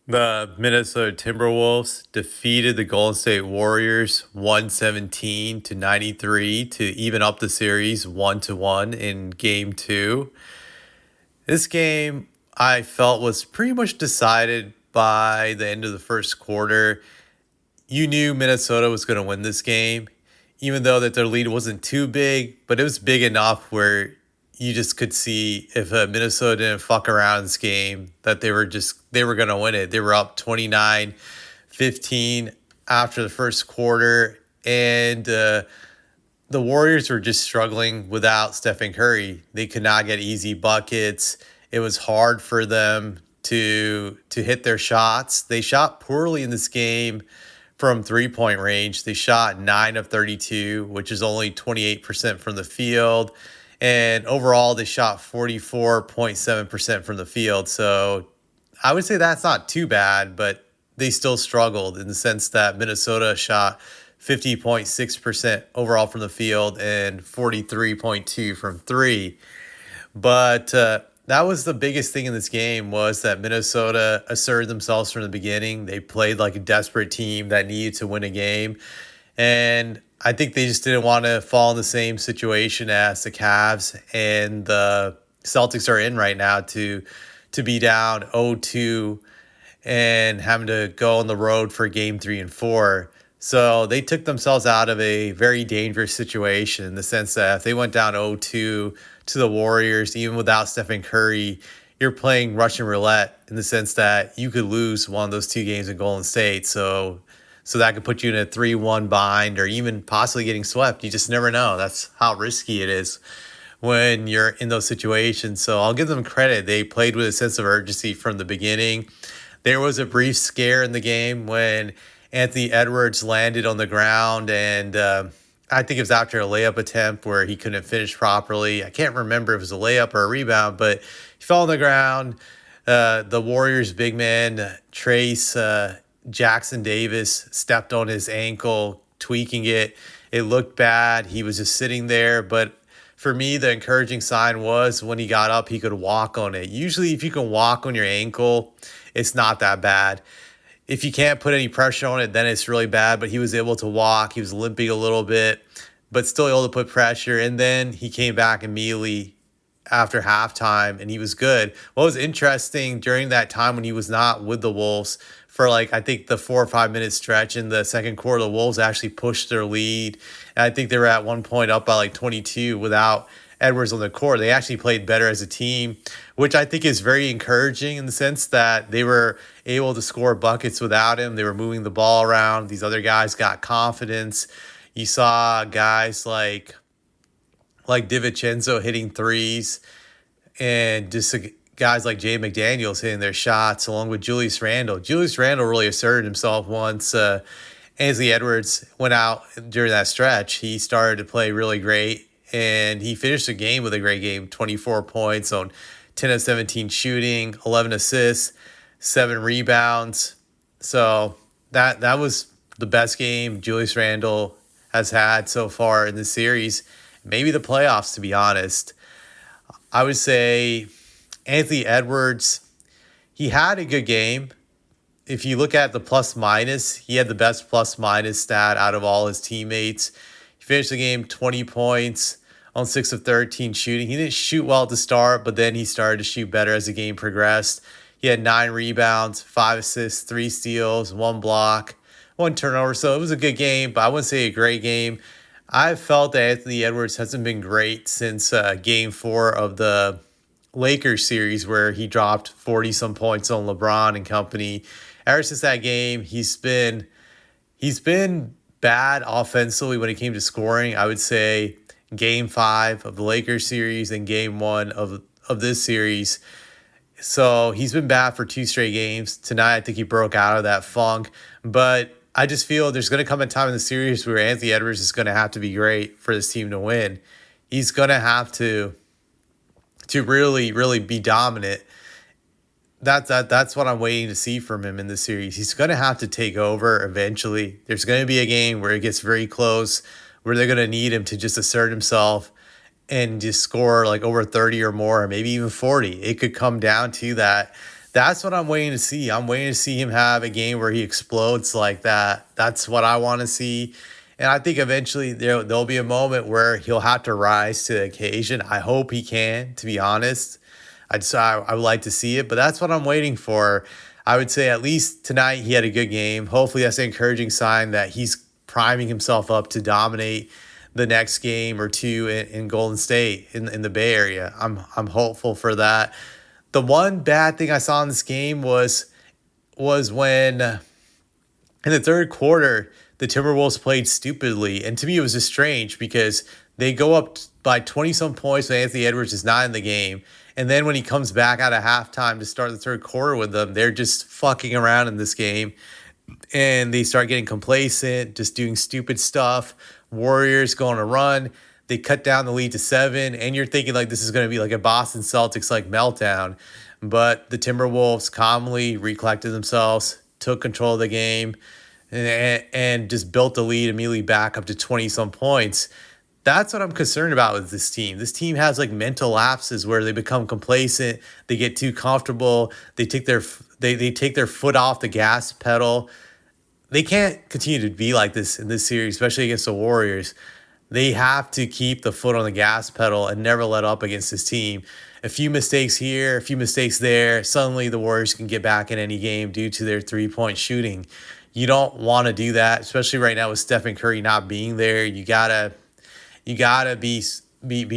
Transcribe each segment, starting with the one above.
The Minnesota Timberwolves defeated the Golden State Warriors 117 to 93 to even up the series 1-1 in game 2. This game I felt was pretty much decided by the end of the first quarter. You knew Minnesota was going to win this game, even though that their lead wasn't too big, but it was big enough where you just could see if Minnesota didn't fuck around in this game that they were going to win it. They were up 29-15 after the first quarter, and the Warriors were just struggling without Stephen Curry. They could not get easy buckets. It was hard for them to hit their shots. They shot poorly in this game from 3-point range. They shot 9 of 32, which is only 28% from the field. And overall, they shot 44.7% from the field. So I would say that's not too bad, but they still struggled in the sense that Minnesota shot 50.6% overall from the field and 43.2 from three. But that was the biggest thing in this game, was that Minnesota asserted themselves from the beginning. They played like a desperate team that needed to win a game. And I think they just didn't want to fall in the same situation as the Cavs and the Celtics are in right now to be down 0-2 and having to go on the road for game 3 and 4. So they took themselves out of a very dangerous situation in the sense that if they went down 0-2 to the Warriors, even without Stephen Curry, you're playing Russian roulette in the sense that you could lose one of those two games in Golden State. So that could put you in a 3-1 bind or even possibly getting swept. You just never know. That's how risky it is when you're in those situations. So I'll give them credit. They played with a sense of urgency from the beginning. There was a brief scare in the game when Anthony Edwards landed on the ground, and I think it was after a layup attempt where he couldn't finish properly. I can't remember if it was a layup or a rebound, but he fell on the ground. The Warriors' big man, Trace Jackson Davis, stepped on his ankle, tweaking it. It looked bad. He was just sitting there. But for me, the encouraging sign was when he got up, he could walk on it. Usually, if you can walk on your ankle, it's not that bad. If you can't put any pressure on it, then it's really bad. But he was able to walk. He was limping a little bit, but still able to put pressure. And then he came back immediately after halftime, and he was good. What was interesting during that time when he was not with the Wolves for I think the 4 or 5 minute stretch in the second quarter, the Wolves actually pushed their lead. And I think they were at one point up by 22 without Edwards on the court. They actually played better as a team, which I think is very encouraging in the sense that they were able to score buckets without him. They were moving the ball around. These other guys got confidence. You saw guys like DiVincenzo hitting threes, and just guys like Jay McDaniels hitting their shots, along with Julius Randle. Julius Randle really asserted himself once Anthony Edwards went out during that stretch. He started to play really great, and he finished the game with a great game, 24 points on 10 of 17 shooting, 11 assists, 7 rebounds. So that was the best game Julius Randle has had so far in the series. Maybe the playoffs, to be honest. I would say Anthony Edwards, he had a good game. If you look at the plus minus, he had the best plus minus stat out of all his teammates. He finished the game 20 points on 6 of 13 shooting. He didn't shoot well at the start, but then he started to shoot better as the game progressed. He had 9 rebounds, 5 assists, 3 steals, 1 block, 1 turnover. So it was a good game, but I wouldn't say a great game. I've felt that Anthony Edwards hasn't been great since game 4 of the Lakers series, where he dropped 40-some points on LeBron and company. Ever since that game, he's been bad offensively when it came to scoring. I would say game 5 of the Lakers series and game 1 of this series. So he's been bad for 2 straight games. Tonight, I think he broke out of that funk. But I just feel there's going to come a time in the series where Anthony Edwards is going to have to be great for this team to win. He's going to have to really, really be dominant. That's what I'm waiting to see from him in the series. He's going to have to take over eventually. There's going to be a game where it gets very close, where they're going to need him to just assert himself and just score over 30 or more, or maybe even 40. It could come down to that That's what I'm waiting to see. I'm waiting to see him have a game where he explodes like that. That's what I want to see. And I think eventually there'll be a moment where he'll have to rise to the occasion. I hope he can, to be honest. I would like to see it, but that's what I'm waiting for. I would say at least tonight he had a good game. Hopefully that's an encouraging sign that he's priming himself up to dominate the next game or two in Golden State in the Bay Area. I'm hopeful for that. The one bad thing I saw in this game was when in the third quarter the Timberwolves played stupidly, and to me it was just strange because they go up by 20 some points when Anthony Edwards is not in the game, and then when he comes back out of halftime to start the third quarter with them, they're just fucking around in this game, and they start getting complacent, just doing stupid stuff. Warriors go on a run. They cut down the lead to 7, and you're thinking like this is going to be like a Boston Celtics like meltdown. But the Timberwolves calmly recollected themselves, took control of the game, and just built the lead immediately back up to 20 some points. That's what I'm concerned about with this team. This team has like mental lapses where they become complacent, they get too comfortable, they take their foot off the gas pedal. They can't continue to be like this in this series, especially against the Warriors. They have to keep the foot on the gas pedal and never let up against this team. A few mistakes here, a few mistakes there, suddenly the Warriors can get back in any game due to their three-point shooting. You don't want to do that, especially right now with Stephen Curry not being there. You gotta be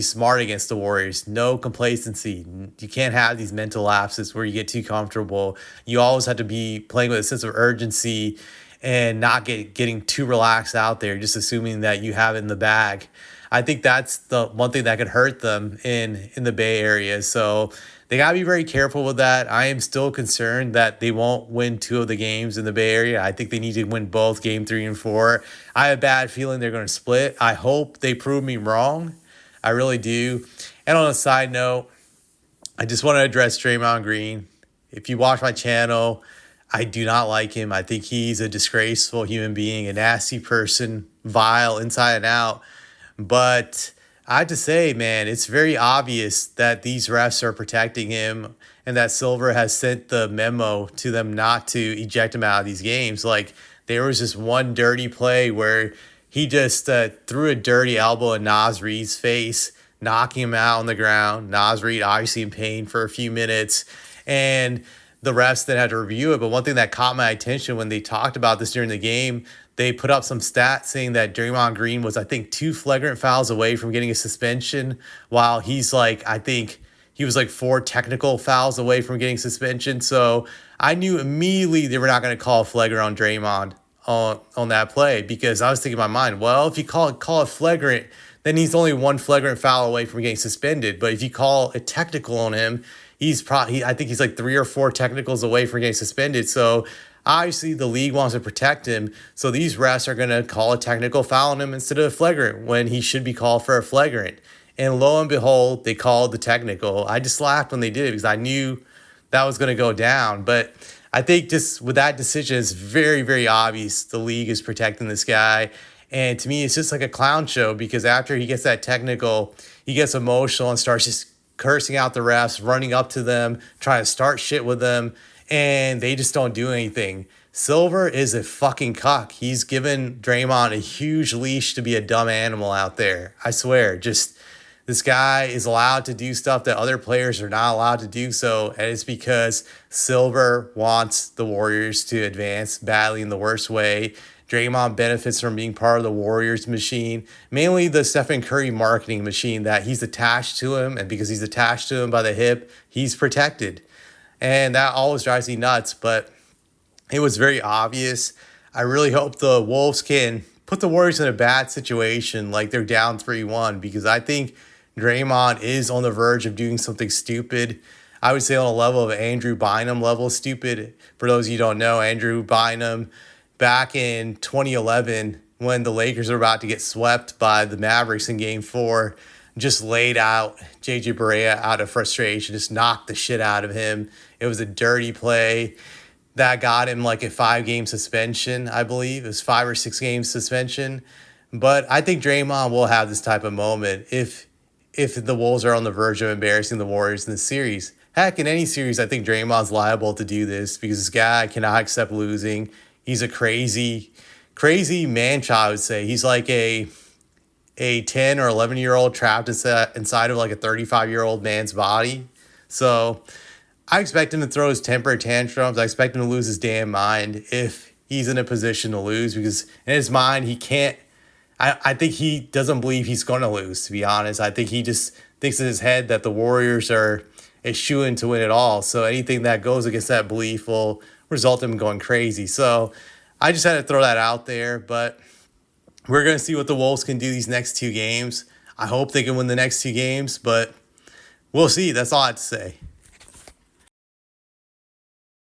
smart against the Warriors. No complacency. You can't have these mental lapses where you get too comfortable. You always have to be playing with a sense of urgency and not getting too relaxed out there, just assuming that you have it in the bag. I think that's the one thing that could hurt them in the Bay Area. So they got to be very careful with that. I am still concerned that they won't win 2 of the games in the Bay Area. I think they need to win both game 3 and 4. I have a bad feeling they're going to split. I hope they prove me wrong. I really do. And on a side note, I just want to address Draymond Green. If you watch my channel, I do not like him. I think he's a disgraceful human being, a nasty person, vile inside and out. But I have to say, man, it's very obvious that these refs are protecting him and that Silver has sent the memo to them not to eject him out of these games. Like, there was just one dirty play where he just threw a dirty elbow in Naz Reid's face, knocking him out on the ground. Naz Reid obviously in pain for a few minutes. And the refs then had to review it. But one thing that caught my attention when they talked about this during the game, they put up some stats saying that Draymond Green was, I think, 2 flagrant fouls away from getting a suspension, while he's like, I think he was like 4 technical fouls away from getting suspension. So I knew immediately they were not going to call a flagrant on Draymond on that play, because I was thinking in my mind, well, if you call it flagrant, then he's only 1 flagrant foul away from getting suspended. But if you call a technical on him, I think he's like 3 or 4 technicals away from getting suspended. So obviously the league wants to protect him. So these refs are going to call a technical foul on him instead of a flagrant when he should be called for a flagrant. And lo and behold, they called the technical. I just laughed when they did it because I knew that was going to go down. But I think just with that decision, it's very, very obvious the league is protecting this guy. And to me, it's just like a clown show, because after he gets that technical, he gets emotional and starts just cursing out the refs, running up to them, trying to start shit with them, and they just don't do anything. Silver is a fucking cuck. He's given Draymond a huge leash to be a dumb animal out there. I swear, just this guy is allowed to do stuff that other players are not allowed to do so, and it's because Silver wants the Warriors to advance badly in the worst way. Draymond benefits from being part of the Warriors machine, mainly the Stephen Curry marketing machine that he's attached to him, and because he's attached to him by the hip, he's protected. And that always drives me nuts, but it was very obvious. I really hope the Wolves can put the Warriors in a bad situation, like they're down 3-1, because I think Draymond is on the verge of doing something stupid. I would say on a level of Andrew Bynum level stupid. For those of you who don't know, Andrew Bynum, back in 2011, when the Lakers were about to get swept by the Mavericks in Game 4, just laid out JJ Barea out of frustration, just knocked the shit out of him. It was a dirty play that got him like a 5-game suspension, I believe. It was 5 or 6 game suspension. But I think Draymond will have this type of moment if the Wolves are on the verge of embarrassing the Warriors in the series. Heck, in any series, I think Draymond's liable to do this because this guy cannot accept losing. He's a crazy, crazy man child, I would say. He's like a 10 or 11-year-old trapped inside of like a 35-year-old man's body. So I expect him to throw his temper tantrums. I expect him to lose his damn mind if he's in a position to lose, because in his mind, he can't. I think he doesn't believe he's going to lose, to be honest. I think he just thinks in his head that the Warriors are a shoo-in to win it all. So anything that goes against that belief will result in him going crazy. So I just had to throw that out there. But we're going to see what the Wolves can do these next 2 games. I hope they can win the next 2 games, but we'll see. That's all I have to say.